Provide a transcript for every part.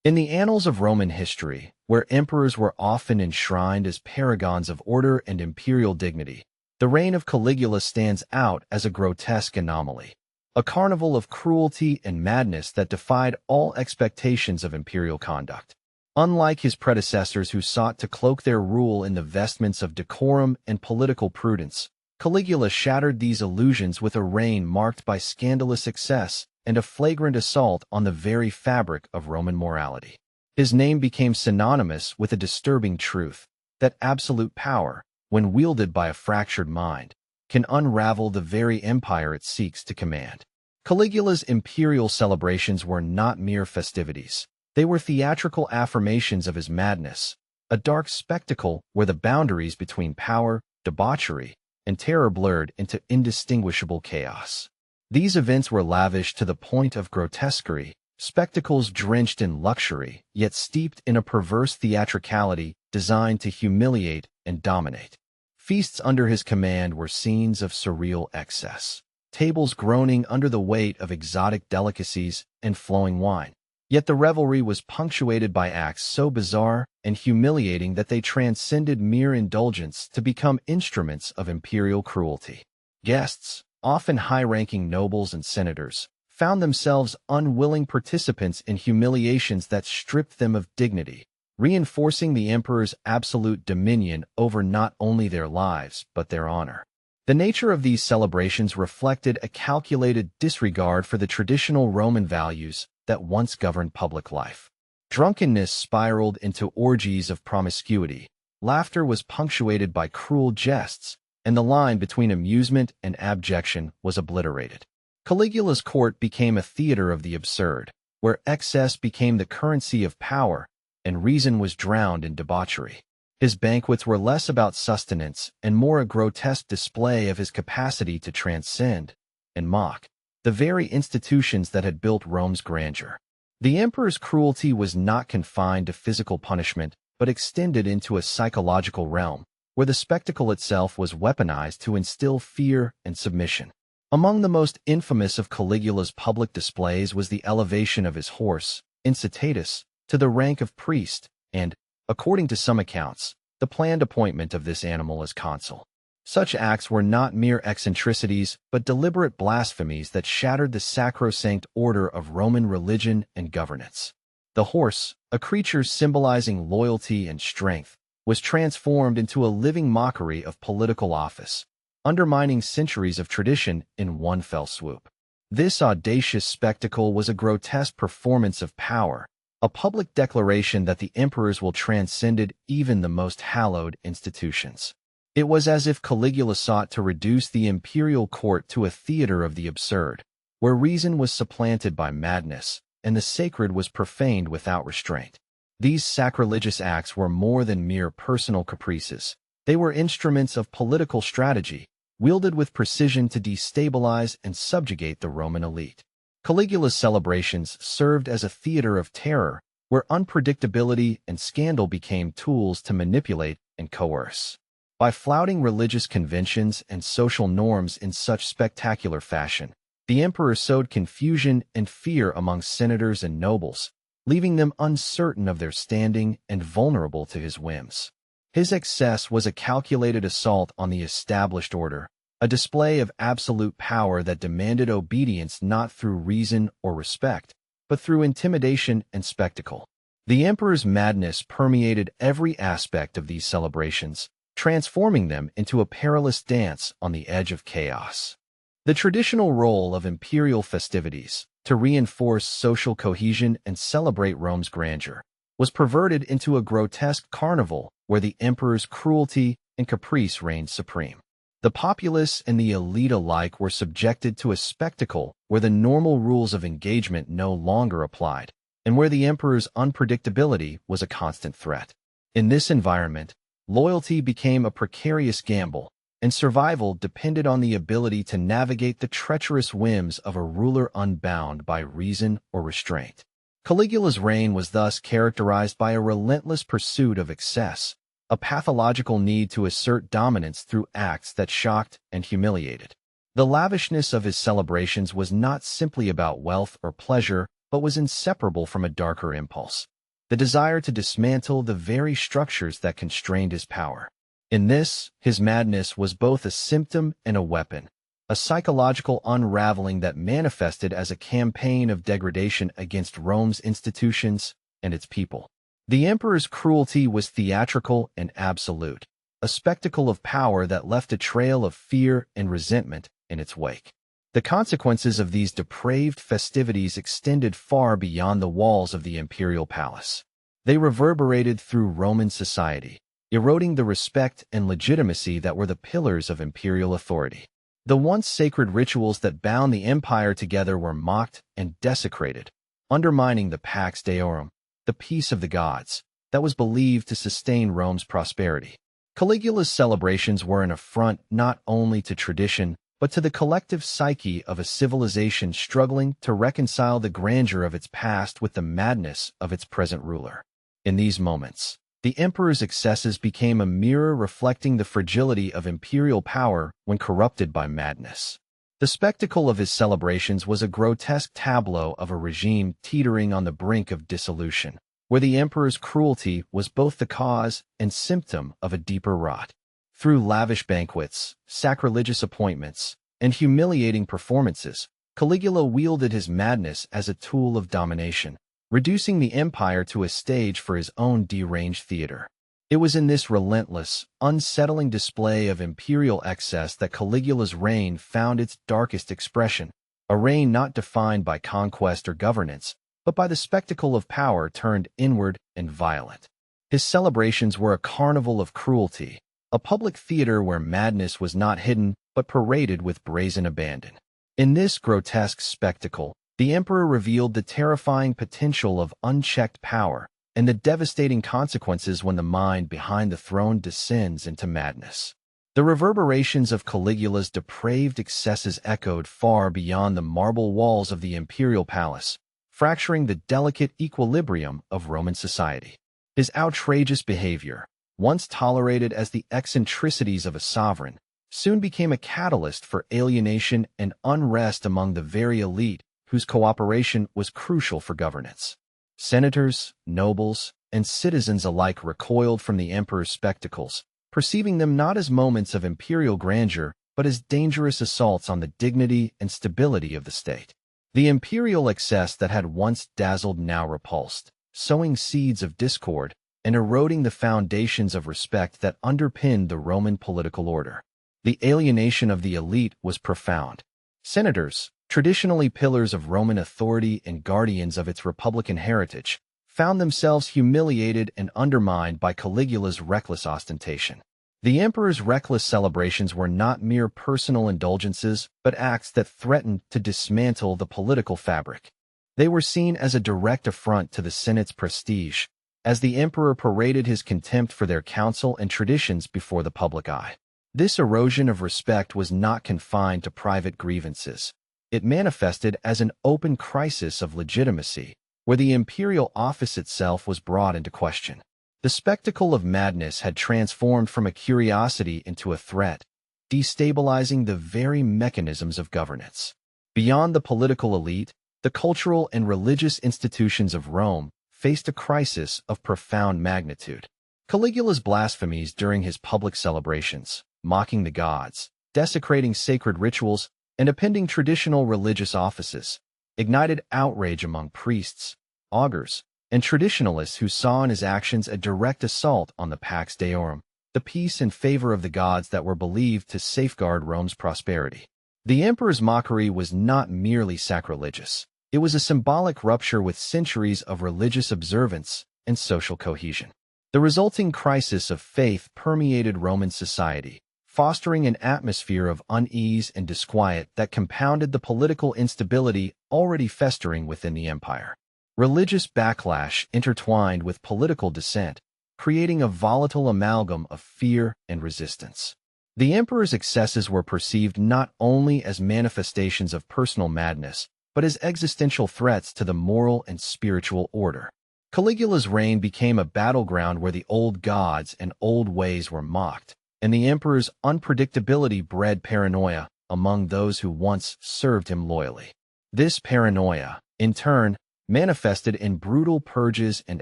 In the annals of Roman history, where emperors were often enshrined as paragons of order and imperial dignity, the reign of Caligula stands out as a grotesque anomaly, a carnival of cruelty and madness that defied all expectations of imperial conduct. Unlike his predecessors who sought to cloak their rule in the vestments of decorum and political prudence, Caligula shattered these illusions with a reign marked by scandalous excess and a flagrant assault on the very fabric of Roman morality. His name became synonymous with a disturbing truth, that absolute power, when wielded by a fractured mind, can unravel the very empire it seeks to command. Caligula's imperial celebrations were not mere festivities. They were theatrical affirmations of his madness, a dark spectacle where the boundaries between power, debauchery, and terror blurred into indistinguishable chaos. These events were lavish to the point of grotesquerie, spectacles drenched in luxury, yet steeped in a perverse theatricality designed to humiliate and dominate. Feasts under his command were scenes of surreal excess, tables groaning under the weight of exotic delicacies and flowing wine. Yet the revelry was punctuated by acts so bizarre and humiliating that they transcended mere indulgence to become instruments of imperial cruelty. Guests, often high-ranking nobles and senators, found themselves unwilling participants in humiliations that stripped them of dignity, reinforcing the emperor's absolute dominion over not only their lives but their honor. The nature of these celebrations reflected a calculated disregard for the traditional Roman values that once governed public life. Drunkenness spiraled into orgies of promiscuity, laughter was punctuated by cruel jests, and the line between amusement and abjection was obliterated. Caligula's court became a theater of the absurd, where excess became the currency of power and reason was drowned in debauchery. His banquets were less about sustenance and more a grotesque display of his capacity to transcend and mock the very institutions that had built Rome's grandeur. The emperor's cruelty was not confined to physical punishment, but extended into a psychological realm, where the spectacle itself was weaponized to instill fear and submission. Among the most infamous of Caligula's public displays was the elevation of his horse, Incitatus, to the rank of priest, and, according to some accounts, the planned appointment of this animal as consul. Such acts were not mere eccentricities, but deliberate blasphemies that shattered the sacrosanct order of Roman religion and governance. The horse, a creature symbolizing loyalty and strength, was transformed into a living mockery of political office, undermining centuries of tradition in one fell swoop. This audacious spectacle was a grotesque performance of power, a public declaration that the emperors will transcend even the most hallowed institutions. It was as if Caligula sought to reduce the imperial court to a theater of the absurd, where reason was supplanted by madness, and the sacred was profaned without restraint. These sacrilegious acts were more than mere personal caprices. They were instruments of political strategy, wielded with precision to destabilize and subjugate the Roman elite. Caligula's celebrations served as a theater of terror, where unpredictability and scandal became tools to manipulate and coerce. By flouting religious conventions and social norms in such spectacular fashion, the emperor sowed confusion and fear among senators and nobles, leaving them uncertain of their standing and vulnerable to his whims. His excess was a calculated assault on the established order, a display of absolute power that demanded obedience not through reason or respect, but through intimidation and spectacle. The emperor's madness permeated every aspect of these celebrations, transforming them into a perilous dance on the edge of chaos. The traditional role of imperial festivities, to reinforce social cohesion and celebrate Rome's grandeur, was perverted into a grotesque carnival where the emperor's cruelty and caprice reigned supreme. The populace and the elite alike were subjected to a spectacle where the normal rules of engagement no longer applied, and where the emperor's unpredictability was a constant threat. In this environment, loyalty became a precarious gamble, and survival depended on the ability to navigate the treacherous whims of a ruler unbound by reason or restraint. Caligula's reign was thus characterized by a relentless pursuit of excess, a pathological need to assert dominance through acts that shocked and humiliated. The lavishness of his celebrations was not simply about wealth or pleasure, but was inseparable from a darker impulse, the desire to dismantle the very structures that constrained his power. In this, his madness was both a symptom and a weapon, a psychological unraveling that manifested as a campaign of degradation against Rome's institutions and its people. The emperor's cruelty was theatrical and absolute, a spectacle of power that left a trail of fear and resentment in its wake. The consequences of these depraved festivities extended far beyond the walls of the imperial palace. They reverberated through Roman society, eroding the respect and legitimacy that were the pillars of imperial authority. The once sacred rituals that bound the empire together were mocked and desecrated, undermining the Pax Deorum, the peace of the gods, that was believed to sustain Rome's prosperity. Caligula's celebrations were an affront not only to tradition, but to the collective psyche of a civilization struggling to reconcile the grandeur of its past with the madness of its present ruler. In these moments, the emperor's excesses became a mirror reflecting the fragility of imperial power when corrupted by madness. The spectacle of his celebrations was a grotesque tableau of a regime teetering on the brink of dissolution, where the emperor's cruelty was both the cause and symptom of a deeper rot. Through lavish banquets, sacrilegious appointments, and humiliating performances, Caligula wielded his madness as a tool of domination, reducing the empire to a stage for his own deranged theater. It was in this relentless, unsettling display of imperial excess that Caligula's reign found its darkest expression, a reign not defined by conquest or governance, but by the spectacle of power turned inward and violent. His celebrations were a carnival of cruelty, a public theater where madness was not hidden but paraded with brazen abandon. In this grotesque spectacle, the emperor revealed the terrifying potential of unchecked power and the devastating consequences when the mind behind the throne descends into madness. The reverberations of Caligula's depraved excesses echoed far beyond the marble walls of the imperial palace, fracturing the delicate equilibrium of Roman society. His outrageous behavior, once tolerated as the eccentricities of a sovereign, soon became a catalyst for alienation and unrest among the very elite whose cooperation was crucial for governance. Senators, nobles, and citizens alike recoiled from the emperor's spectacles, perceiving them not as moments of imperial grandeur, but as dangerous assaults on the dignity and stability of the state. The imperial excess that had once dazzled now repulsed, sowing seeds of discord and eroding the foundations of respect that underpinned the Roman political order. The alienation of the elite was profound. Senators, traditionally pillars of Roman authority and guardians of its republican heritage, found themselves humiliated and undermined by Caligula's reckless ostentation. The emperor's reckless celebrations were not mere personal indulgences, but acts that threatened to dismantle the political fabric. They were seen as a direct affront to the Senate's prestige, as the emperor paraded his contempt for their counsel and traditions before the public eye. This erosion of respect was not confined to private grievances. It manifested as an open crisis of legitimacy, where the imperial office itself was brought into question. The spectacle of madness had transformed from a curiosity into a threat, destabilizing the very mechanisms of governance. Beyond the political elite, the cultural and religious institutions of Rome faced a crisis of profound magnitude. Caligula's blasphemies during his public celebrations, mocking the gods, desecrating sacred rituals, and appending traditional religious offices, ignited outrage among priests, augurs, and traditionalists who saw in his actions a direct assault on the Pax Deorum, the peace and favor of the gods that were believed to safeguard Rome's prosperity. The emperor's mockery was not merely sacrilegious. It was a symbolic rupture with centuries of religious observance and social cohesion. The resulting crisis of faith permeated Roman society, fostering an atmosphere of unease and disquiet that compounded the political instability already festering within the empire. Religious backlash intertwined with political dissent, creating a volatile amalgam of fear and resistance. The emperor's excesses were perceived not only as manifestations of personal madness, but as existential threats to the moral and spiritual order. Caligula's reign became a battleground where the old gods and old ways were mocked, and the emperor's unpredictability bred paranoia among those who once served him loyally. This paranoia, in turn, manifested in brutal purges and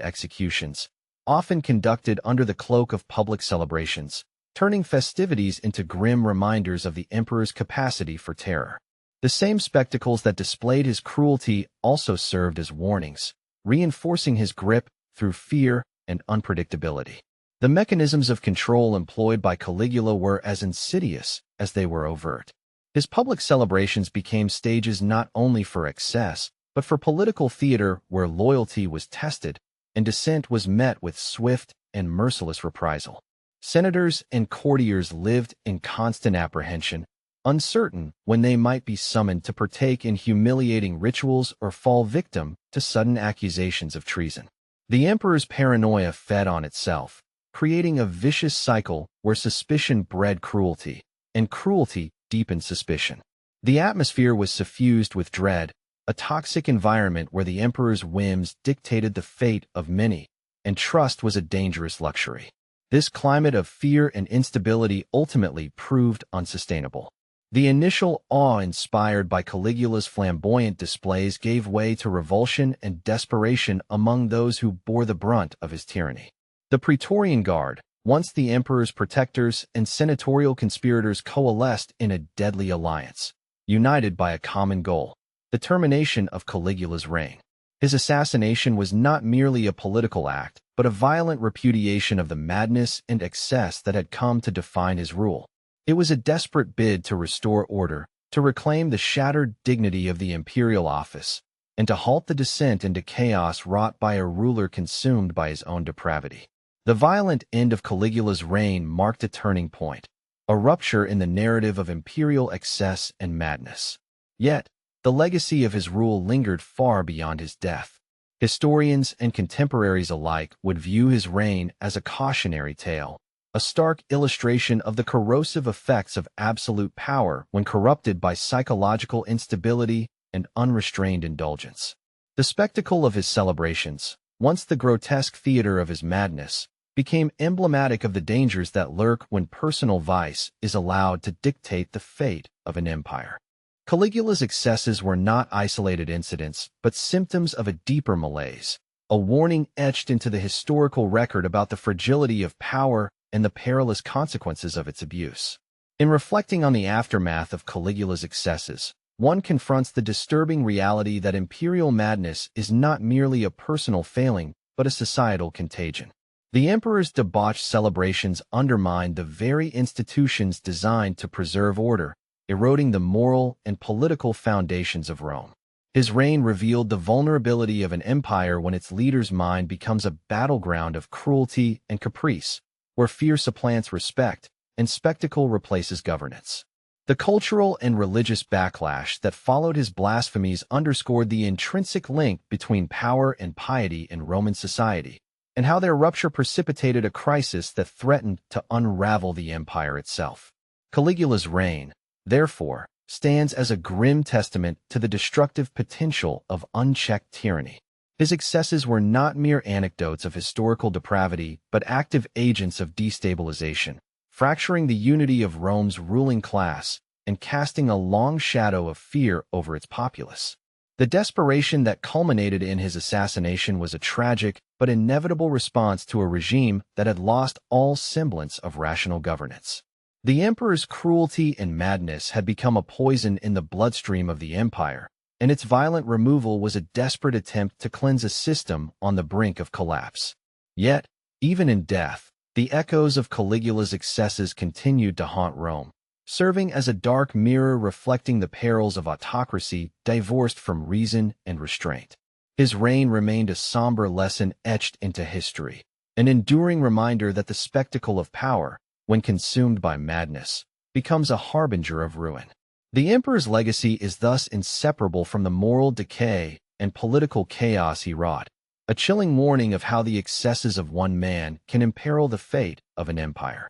executions, often conducted under the cloak of public celebrations, turning festivities into grim reminders of the emperor's capacity for terror. The same spectacles that displayed his cruelty also served as warnings, reinforcing his grip through fear and unpredictability. The mechanisms of control employed by Caligula were as insidious as they were overt. His public celebrations became stages not only for excess, but for political theater where loyalty was tested and dissent was met with swift and merciless reprisal. Senators and courtiers lived in constant apprehension, uncertain when they might be summoned to partake in humiliating rituals or fall victim to sudden accusations of treason. The emperor's paranoia fed on itself, creating a vicious cycle where suspicion bred cruelty, and cruelty deepened suspicion. The atmosphere was suffused with dread, a toxic environment where the emperor's whims dictated the fate of many, and trust was a dangerous luxury. This climate of fear and instability ultimately proved unsustainable. The initial awe inspired by Caligula's flamboyant displays gave way to revulsion and desperation among those who bore the brunt of his tyranny. The Praetorian Guard, once the emperor's protectors and senatorial conspirators, coalesced in a deadly alliance, united by a common goal: the termination of Caligula's reign. His assassination was not merely a political act, but a violent repudiation of the madness and excess that had come to define his rule. It was a desperate bid to restore order, to reclaim the shattered dignity of the imperial office, and to halt the descent into chaos wrought by a ruler consumed by his own depravity. The violent end of Caligula's reign marked a turning point, a rupture in the narrative of imperial excess and madness. Yet, the legacy of his rule lingered far beyond his death. Historians and contemporaries alike would view his reign as a cautionary tale, a stark illustration of the corrosive effects of absolute power when corrupted by psychological instability and unrestrained indulgence. The spectacle of his celebrations, once the grotesque theater of his madness, became emblematic of the dangers that lurk when personal vice is allowed to dictate the fate of an empire. Caligula's excesses were not isolated incidents, but symptoms of a deeper malaise, a warning etched into the historical record about the fragility of power and the perilous consequences of its abuse. In reflecting on the aftermath of Caligula's excesses, one confronts the disturbing reality that imperial madness is not merely a personal failing, but a societal contagion. The emperor's debauched celebrations undermined the very institutions designed to preserve order, eroding the moral and political foundations of Rome. His reign revealed the vulnerability of an empire when its leader's mind becomes a battleground of cruelty and caprice, where fear supplants respect and spectacle replaces governance. The cultural and religious backlash that followed his blasphemies underscored the intrinsic link between power and piety in Roman society, and how their rupture precipitated a crisis that threatened to unravel the empire itself. Caligula's reign, therefore, stands as a grim testament to the destructive potential of unchecked tyranny. His excesses were not mere anecdotes of historical depravity, but active agents of destabilization, fracturing the unity of Rome's ruling class and casting a long shadow of fear over its populace. The desperation that culminated in his assassination was a tragic but inevitable response to a regime that had lost all semblance of rational governance. The emperor's cruelty and madness had become a poison in the bloodstream of the empire, and its violent removal was a desperate attempt to cleanse a system on the brink of collapse. Yet, even in death, the echoes of Caligula's excesses continued to haunt Rome, serving as a dark mirror reflecting the perils of autocracy divorced from reason and restraint. His reign remained a somber lesson etched into history, an enduring reminder that the spectacle of power, when consumed by madness, becomes a harbinger of ruin. The emperor's legacy is thus inseparable from the moral decay and political chaos he wrought, a chilling warning of how the excesses of one man can imperil the fate of an empire.